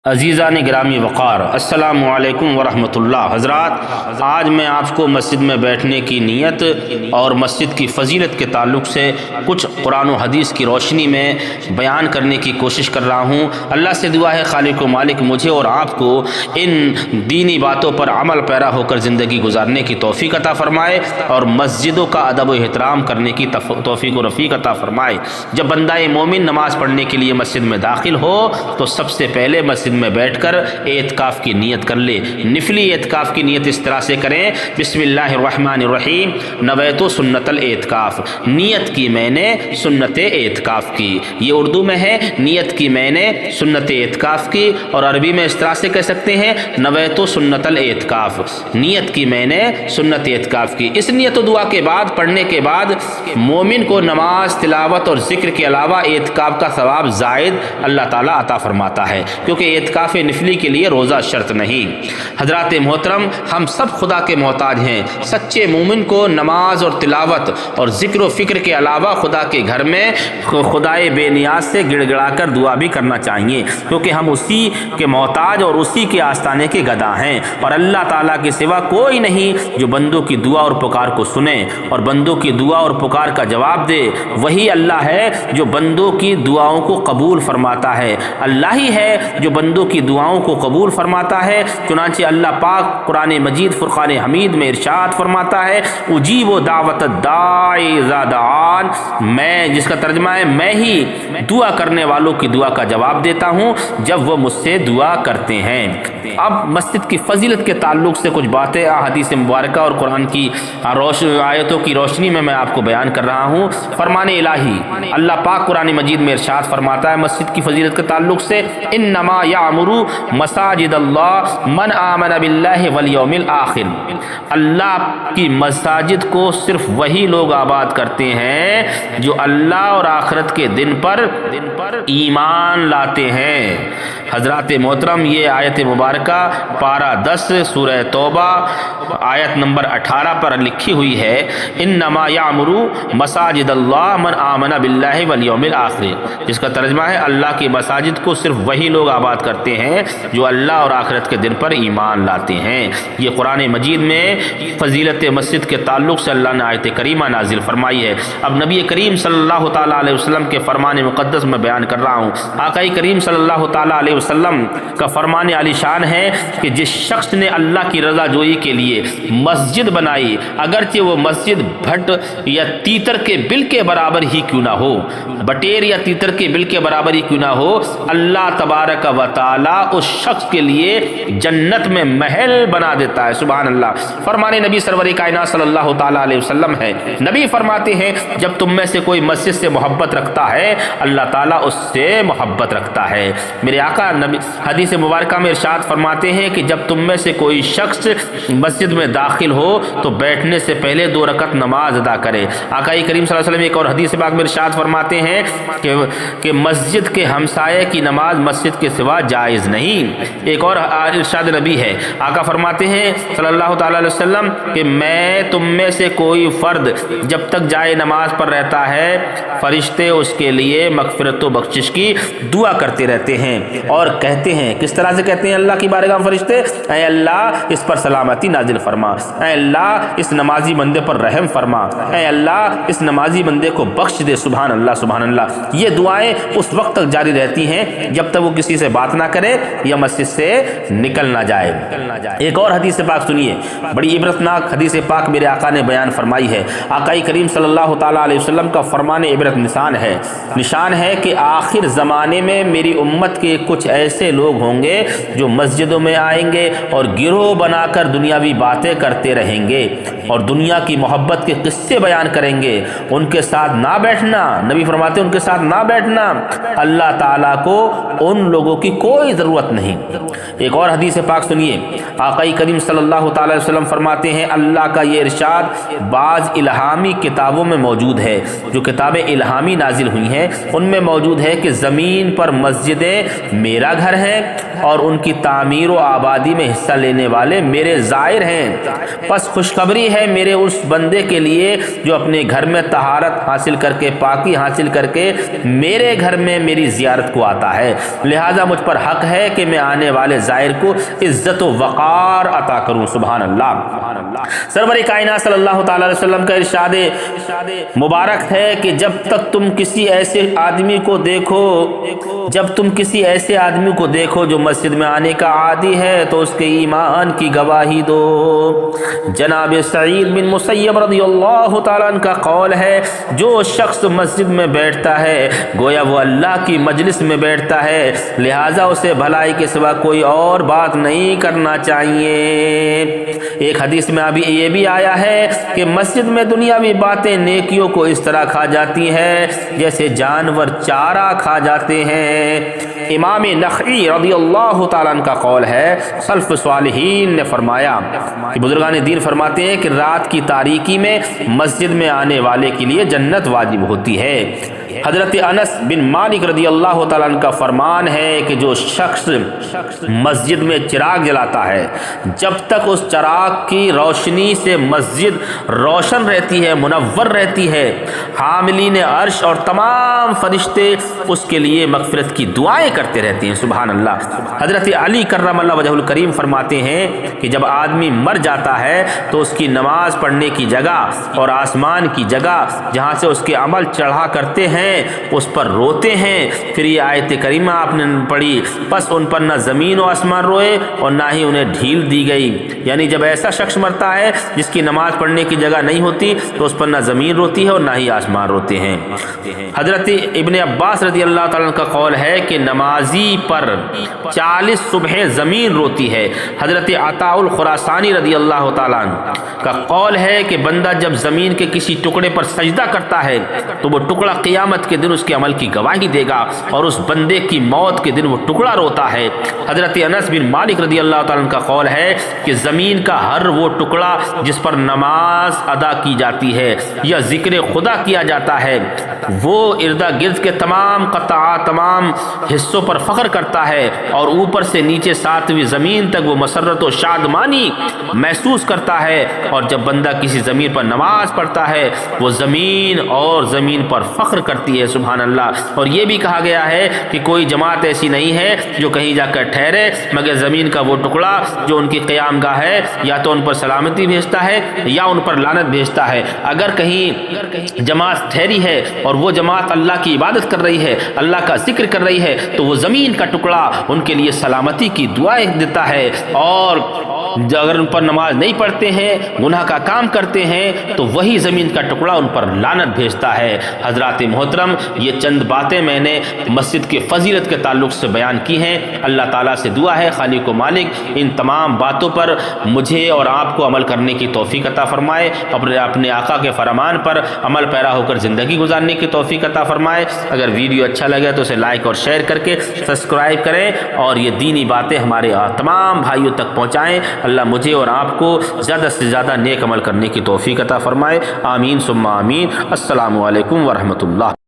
عزیزان گرامی وقار، السلام علیکم ورحمۃ اللہ۔ حضرات، آج میں آپ کو مسجد میں بیٹھنے کی نیت اور مسجد کی فضیلت کے تعلق سے کچھ قرآن و حدیث کی روشنی میں بیان کرنے کی کوشش کر رہا ہوں۔ اللہ سے دعا ہے خالق و مالک مجھے اور آپ کو ان دینی باتوں پر عمل پیرا ہو کر زندگی گزارنے کی توفیق عطا فرمائے اور مسجدوں کا ادب و احترام کرنے کی توفیق و رفیق عطا فرمائے۔ جب بندہ مومن نماز پڑھنے کے لیے مسجد میں داخل ہو تو سب سے پہلے مسجد میں بیٹھ کر اعتکاف کی نیت کر لے۔ نفلی اعتکاف کی نیت اس طرح سے کریں: بسم اللہ الرحمن الرحیم، نویت سنت الاعتکاف، نیت کی میں نے سنت اعتکاف کی۔ یہ اردو میں ہے، نیت کی میں نے سنت اعتکاف کی، اور عربی میں اس طرح سے کہہ سکتے ہیں: نویت سنت الاعتکاف، نیت کی میں نے سنت اعتکاف کی۔ اس نیت و دعا کے بعد پڑھنے کے بعد مومن کو نماز، تلاوت اور ذکر کے علاوہ اعتکاف کا ثواب زائد اللہ تعالیٰ عطا فرماتا ہے، کیونکہ اعتکاف نفلی کے لیے روزہ شرط نہیں۔ حضرات محترم، ہم سب خدا کے محتاج ہیں۔ سچے مومن کو نماز اور تلاوت اور ذکر و فکر کے علاوہ خدا کے گھر میں خدائے بے نیاز سے گڑ گڑا کر دعا بھی کرنا چاہیے، کیونکہ ہم اسی کے محتاج اور اسی کے آستانے کے گدا ہیں، اور اللہ تعالیٰ کے سوا کوئی نہیں جو بندوں کی دعا اور پکار کو سنے اور بندوں کی دعا اور پکار کا جواب دے۔ وہی اللہ ہے جو بندوں کی دعاؤں کو قبول فرماتا ہے، اللہ ہی ہے جو بندوں کی دعاؤں کو قبول فرماتا ہے۔ چنانچہ اللہ پاک قرآن مجید فرقان حمید میں ارشاد فرماتا ہے: اجیب دعوت الداعی اذا دعان، میں، جس کا ترجمہ ہے میں ہی دعا کرنے والوں کی دعا کا جواب دیتا ہوں جب وہ مجھ سے دعا کرتے ہیں۔ اب مسجد کی فضیلت کے تعلق سے کچھ باتیں احادیث مبارکہ اور قرآن کی آیتوں کی روشنی میں آپ کو بیان کر رہا ہوں۔ فرمان الہی، اللہ پاک قرآن مجید میں ارشاد فرماتا ہے مسجد کی فضیلت کے تعلق سے: انما یعمر مساجد اللہ من آمن باللہ والیوم الآخر، اللہ کی مساجد کو صرف وہی لوگ آباد کرتے ہیں جو اللہ اور آخرت کے دن پر ایمان لاتے ہیں۔ حضرات محترم، یہ آیت مبارکہ پارہ 10 سورہ توبہ آیت نمبر 18 پر لکھی ہوئی ہے: انما یعمر مساجد اللہ من آمن باللہ والیوم الآخر، جس کا ترجمہ ہے اللہ کی مساجد کو صرف وہی لوگ آباد کرتے ہیں جو اللہ اور آخرت کے دن پر ایمان لاتے ہیں۔ یہ قرآن مجید میں فضیلت مسجد کے تعلق سے اللہ نے آیت کریمہ نازل فرمائی ہے۔ اب نبی کریم صلی اللہ تعالیٰ علیہ وسلم کے فرمان مقدس میں بیان کر رہا ہوں۔ آقا کریم صلی اللہ تعالیٰ علیہ وسلم کا فرمان عالی شان ہے کہ جس شخص نے اللہ کی رضا جوئی کے لیے مسجد بنائی، اگرچہ وہ مسجد بھٹ یا تیتر کے بل کے برابر ہی کیوں نہ ہو، بٹیر یا تیتر کے بل کے برابر ہی کیوں نہ ہو، اللہ تبارک و تعالیٰ اس شخص کے لیے جنت میں محل بنا دیتا ہے۔ سبحان اللہ۔ فرمان نبی سرور کائنات صلی اللہ تعالیٰ علیہ وسلم ہے، نبی فرماتے ہیں جب تم میں سے کوئی مسجد سے محبت رکھتا ہے اللہ تعالیٰ اس سے محبت رکھتا ہے۔ میرے آقا نبی حدیث مبارکہ میں ارشاد فرماتے ہیں کہ جب تم میں سے کوئی شخص مسجد میں داخل ہو تو بیٹھنے سے پہلے 2 رکعت نماز ادا کرے۔ آقا کریم صلی اللہ علیہ وسلم ایک اور حدیث پاک میں ارشاد فرماتے ہیں کہ مسجد کے ہمسائے کی نماز مسجد کے سوا جائز نہیں۔ ایک اور ارشاد نبی ہے، آقا فرماتے ہیں صلی اللہ تعالیٰ علیہ وسلم کہ میں تم میں سے کوئی فرد جب تک جائے نماز پر رہتا ہے فرشتے اس کے لیے مغفرت و بخشش کی دعا کرتے رہتے ہیں اور کہتے ہیں، کس طرح سے کہتے ہیں اللہ کی بارگاہ میں فرشتے: اے اللہ اس پر سلامتی نازل فرما، اے اللہ اس نمازی بندے پر رحم فرما، اے اللہ اس نمازی بندے کو بخش دے۔ سبحان اللہ، سبحان اللہ۔ یہ دعائیں اس وقت تک جاری رہتی ہیں جب تک وہ کسی سے بات نہ کرے یا مسجد سے نکل نہ جائے۔ ایک اور حدیث پاک سنیے، بڑی عبرتناک حدیث پاک میرے آقا نے بیان فرمائی ہے۔ آقا کریم صلی اللہ تعالیٰ علیہ وسلم کا فرمان عبرت نشان ہے کہ آخر زمانے میں میری امت کے کچھ ایسے لوگ ہوں گے جو مسجدوں میں آئیں گے اور گروہ بنا کر دنیاوی باتیں کرتے رہیں گے اور دنیا کی محبت کے قصے بیان کریں گے۔ ان کے ساتھ نہ بیٹھنا، نبی فرماتے ہیں ان کے ساتھ نہ بیٹھنا، اللہ تعالیٰ کو ان لوگوں کی کوئی ضرورت نہیں۔ ایک اور حدیث پاک سنیے، آقا کریم صلی اللہ تعالیٰ علیہ وسلم فرماتے ہیں اللہ کا یہ ارشاد بعض الہامی کتابوں میں موجود ہے، جو کتابیں الہامی نازل ہوئی ہیں ان میں موجود ہے کہ زمین پر مسجدیں میرا گھر ہے اور ان کی تعمیر و آبادی میں حصہ لینے والے میرے زائر ہیں۔ پس خوشخبری ہے میرے اس بندے کے لیے جو اپنے گھر میں طہارت حاصل کر کے، پاکی حاصل کر کے میرے گھر میں میری زیارت کو آتا ہے، لہذا مجھ پر حق ہے کہ میں آنے والے زائر کو عزت و وقار عطا کروں۔ سبحان اللہ۔ سرور کائنات صلی اللہ تعالی علیہ وسلم کا ارشاد مبارک ہے کہ جب تک تم کسی ایسے آدمی کو دیکھو جو مسجد میں آنے کا عادی ہے تو اس کے ایمان کی گواہی دو۔ جناب سعید بن مسیب رضی اللہ تعالیٰ عنہ کا قول ہے، جو شخص مسجد میں بیٹھتا ہے گویا وہ اللہ کی مجلس میں بیٹھتا ہے، لہٰذا اسے بھلائی کے سوا کوئی اور بات نہیں کرنا چاہیے۔ ایک حدیث میں ابھی یہ بھی آیا ہے کہ مسجد میں دنیاوی باتیں نیکیوں کو اس طرح کھا جاتی ہیں جیسے جانور چارہ کھا جاتے ہیں۔ امام نخعی رضی اللہ تعالیٰ عنہ کا قول ہے، سلف صالحین نے فرمایا کہ بزرگان دین فرماتے ہیں کہ رات کی تاریکی میں مسجد میں آنے والے کے لیے جنت واجب ہوتی ہے۔ حضرت انس بن مالک رضی اللہ تعالیٰ عنہ کا فرمان ہے کہ جو شخص مسجد میں چراغ جلاتا ہے جب تک اس چراغ کی روشنی سے مسجد روشن رہتی ہے، منور رہتی ہے، حاملین عرش اور تمام فرشتے اس کے لیے مغفرت کی دعائیں کرتے رہتے ہیں۔ سبحان اللہ۔ حضرت علی کرم اللہ وجہ الکریم فرماتے ہیں کہ جب آدمی مر جاتا ہے تو اس کی نماز پڑھنے کی جگہ اور آسمان کی جگہ جہاں سے اس کے عمل چڑھا کرتے ہیں اس پر روتے ہیں۔ پھر یہ آیت کریمہ آپ نے پڑھی، پس ان پر نہ زمین و آسمان روئے اور نہ ہی انہیں ڈھیل دی گئی، یعنی جب ایسا شخص مرتا ہے جس کی نماز پڑھنے کی جگہ نہیں ہوتی تو اس پر نہ زمین روتی ہے اور نہ ہی آسمان روتے ہیں۔ حضرت ابن عباس رضی اللہ تعالیٰ عنہ کا قول ہے کہ نمازی پر 40 صبح زمین روتی ہے۔ حضرت عطاء الخراسانی رضی اللہ تعالیٰ عنہ کا قول ہے کہ بندہ جب زمین کے کسی ٹکڑے پر سجدہ کرتا ہے تو وہ ٹکڑا قیامت کے دن اس کے عمل کی گواہی دے گا اور اس بندے کی موت کے دن وہ ٹکڑا روتا ہے۔ حضرت انس بن مالک رضی اللہ تعالیٰ عنہ کا قول ہے کہ زمین کا ہر وہ ٹکڑا جس پر نماز ادا کی جاتی ہے یا ذکر خدا کیا جاتا ہے وہ اردا گرد کے تمام قطعات، تمام حصوں پر فخر کرتا ہے اور اوپر سے نیچے ساتویں زمین تک وہ مسرت و شادمانی محسوس کرتا ہے، اور جب بندہ کسی زمین پر نماز پڑھتا ہے وہ زمین اور زمین پر فخر کرتی ہے۔ سبحان اللہ۔ اور یہ بھی کہا گیا ہے کہ کوئی جماعت ایسی نہیں ہے جو کہیں جا کر ٹھہرے مگر زمین کا وہ ٹکڑا جو ان کی قیام گاہ ہے یا تو ان پر سلامتی بھیجتا ہے یا ان پر لعنت بھیجتا ہے۔ اگر کہیں جماعت ٹھہری ہے اور وہ جماعت اللہ کی عبادت کر رہی ہے، اللہ کا ذکر کر رہی ہے، تو وہ زمین کا ٹکڑا ان کے لیے سلامتی کی دعائیں دیتا ہے، اور اگر ان پر نماز نہیں پڑھتے ہیں، گناہ کا کام کرتے ہیں، تو وہی زمین کا ٹکڑا ان پر لعنت بھیجتا ہے۔ حضرات محترم، یہ چند باتیں میں نے مسجد کے فضیلت کے تعلق سے بیان کی ہیں۔ اللہ تعالیٰ سے دعا ہے خالق و مالک ان تمام باتوں پر مجھے اور آپ کو عمل کرنے کی توفیق عطا فرمائے، اپنے آقا کے فرمان پر عمل پیرا ہو کر زندگی گزارنے کی توفیق عطا فرمائے۔ اگر ویڈیو اچھا لگے تو اسے لائک اور شیئر کر کے سبسکرائب کریں اور یہ دینی باتیں ہمارے تمام بھائیوں تک پہنچائیں۔ اللہ مجھے اور آپ کو زیادہ سے زیادہ نیک عمل کرنے کی توفیق عطا فرمائے۔ آمین ثم آمین۔ السلام علیکم ورحمۃ اللہ۔